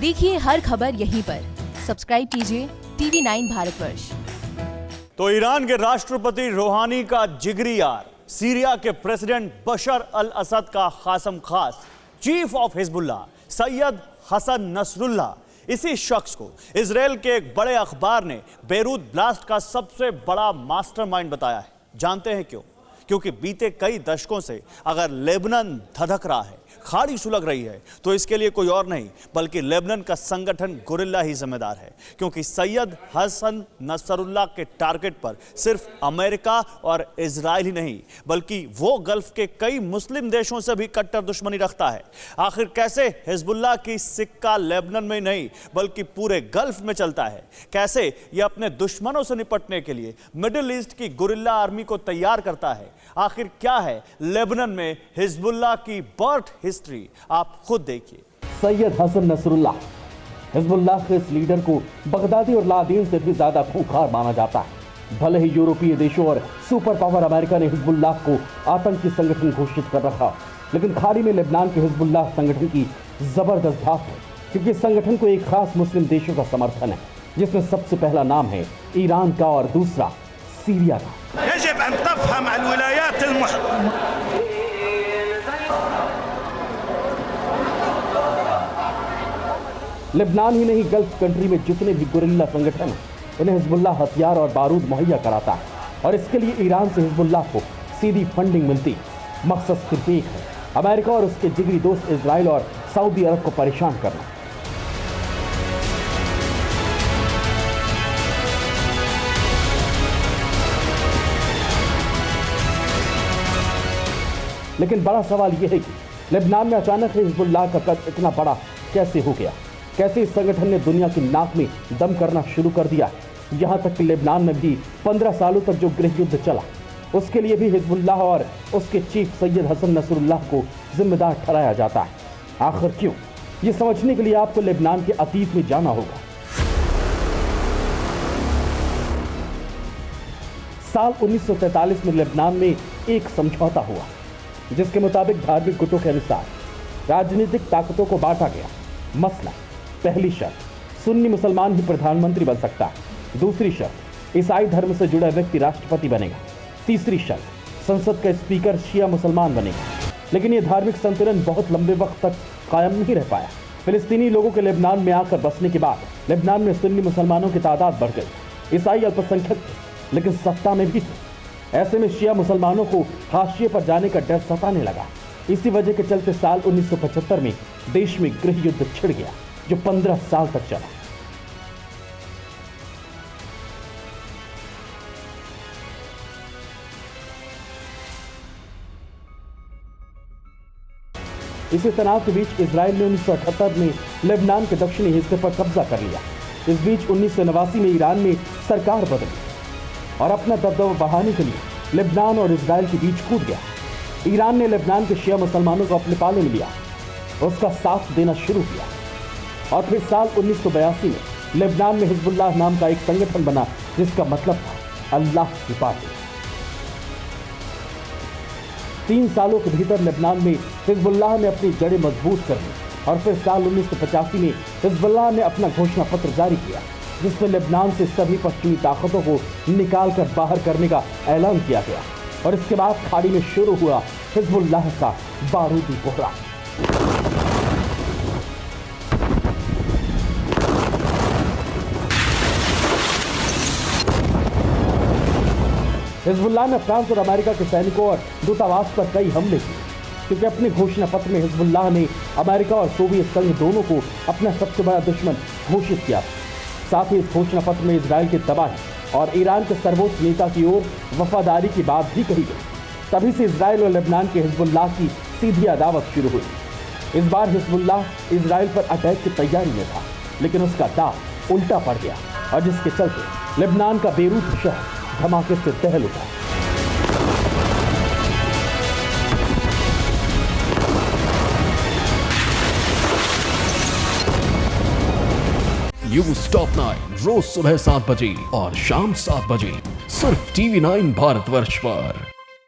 देखिए हर खबर यहीं पर। सब्सक्राइब कीजिए TV9 भारतवर्ष। तो ईरान के राष्ट्रपति रूहानी का जिगरी यार, सीरिया के प्रेसिडेंट बशर अल असद का खासम खास, chief of Hezbollah Sayyed Hassan Nasrallah, इसी शख्स को इजराइल के एक बड़े अखबार ने बेरूत ब्लास्ट का सबसे बड़ा मास्टरमाइंड बताया है। जानते हैं क्यों? क्योंकि बीते कई दशकों से अगर लेबनान धधक रहा है, खाड़ी सुलग रही है, तो इसके लिए कोई और नहीं बल्कि लेबनान का संगठन गुरिल्ला ही जिम्मेदार है। क्योंकि सैयद हसन नसरुल्लाह के टारगेट पर सिर्फ अमेरिका और इजराइल ही नहीं बल्कि वो गल्फ के कई मुस्लिम देशों से भी कट्टर दुश्मनी रखता है। आखिर कैसे हिजबुल्लाह की सिक्का लेबनान में नहीं बल्कि पूरे गल्फ में चलता है? कैसे ये अपने दुश्मनों से निपटने के लिए मिडिल ईस्ट की गुरिल्ला आर्मी को तैयार करता है? आखिर क्या है लेबनान में हिजबुल्लाह की बर्थ हिस्ट्री? आप खुद देखिए। सैयद हसन नसरुल्लाह, हिजबुल्लाह के इस लीडर को बगदादी और लादीन से भी ज्यादा खूंखार माना जाता है। भले ही यूरोपीय देशों और सुपर पावर अमेरिका ने हिजबुल्लाह को आतंकी संगठन घोषित कर रखा, लेकिन खाड़ी में लेबनान के हिजबुल्लाह संगठन की जबरदस्त धाक है, क्योंकि संगठन को एक खास मुस्लिम देशों का समर्थन है, जिसमें सबसे पहला नाम है ईरान का और दूसरा सीरिया का। लेबनान ही नहीं, गल्फ कंट्री में जितने भी गुरिल्ला संगठन हैं, इन्हें हिजबुल्लाह हथियार और बारूद मुहैया कराता है, और इसके लिए ईरान से हिजबुल्लाह को सीधी फंडिंग मिलती है। मकसद सिर्फ एक है, अमेरिका और उसके जिगरी दोस्त इजराइल और सऊदी अरब को परेशान करना। लेकिन बड़ा सवाल यह है कि लेबनान में अचानक हिजबुल्लाह का कद इतना बड़ा कैसे हो गया? कैसे इस संगठन ने दुनिया की नाक में दम करना शुरू कर दिया? यहाँ तक कि लेबनान में भी 15 सालों तक जो गृह युद्ध चला, उसके लिए भी हिजबुल्लाह और उसके चीफ सैयद हसन नसरुल्लाह को जिम्मेदार ठहराया जाता है। आखिर क्यों? ये समझने के लिए आपको लेबनान के अतीत में जाना होगा। साल 1943 में लेबनान में एक समझौता हुआ, जिसके मुताबिक धार्मिक गुटों के अनुसार राजनीतिक ताकतों को बांटा गया। मसला, पहली शर्त, सुन्नी मुसलमान ही प्रधानमंत्री बन सकता है। दूसरी शर्त, ईसाई धर्म से जुड़ा व्यक्ति राष्ट्रपति बनेगा। तीसरी शर्त, संसद का स्पीकर शिया मुसलमान बनेगा। लेकिन यह धार्मिक संतुलन बहुत लंबे वक्त तक कायम नहीं रह पाया। फिलिस्तीनी लोगों के लेबनान में आकर बसने के बाद लेबनान में सुन्नी मुसलमानों की तादाद बढ़ गई। ईसाई अल्पसंख्यक थे, लेकिन सत्ता में भी थे। ऐसे में शिया मुसलमानों को हाशिए पर जाने का डर सताने लगा। इसी वजह के चलते साल 1975 में देश में गृह युद्ध छिड़ गया, जो 15 साल तक चला। इसी तनाव के बीच इजराइल ने 1978 में लेबनान के दक्षिणी हिस्से पर कब्जा कर लिया। इस बीच 1989 में ईरान में सरकार बदली और अपना दबदबा बढ़ाने के लिए लेबनान और इजराइल के बीच कूद गया। ईरान ने लेबनान के शिया मुसलमानों को अपने पाले में लिया, उसका साथ देना शुरू किया, और फिर साल 1982 में लेबनान में हिजबुल्लाह नाम का एक संगठन बना, जिसका मतलब था अल्लाह की पार्टी। 3 सालों के भीतर लेबनान में हिजबुल्लाह ने अपनी जड़ें मजबूत कर ली, और फिर साल 1985 में हिजबुल्लाह ने अपना घोषणा पत्र जारी किया, जिसमें लेबनान से सभी पश्चिमी ताकतों को निकाल कर बाहर करने का ऐलान किया गया। और इसके बाद खाड़ी में शुरू हुआ हिजबुल्लाह का बारूदी कोहरा। हिजबुल्लाह ने फ्रांस और अमेरिका के सैनिकों और दूतावास पर कई हमले किए, क्योंकि अपने घोषणा पत्र में हिजबुल्लाह ने अमेरिका और सोवियत संघ दोनों को अपना सबसे बड़ा दुश्मन घोषित किया। साथ ही इस घोषणा पत्र में इजराइल की तबाही और ईरान के सर्वोच्च नेता की ओर वफादारी की बात भी कही गई। तभी से इजराइल और लेबनान के हिजबुल्लाह की सीधी अदावत शुरू हुई। इस बार हिजबुल्लाह इजराइल पर अटैक की तैयारी में था, लेकिन उसका दांव उल्टा पड़ गया, और जिसके चलते लेबनान का बेरूत शहर धमाके से दहल उठा। न्यूज़ टॉप 9 रोज सुबह 7 बजे और शाम 7 बजे सिर्फ TV9 भारतवर्ष पर।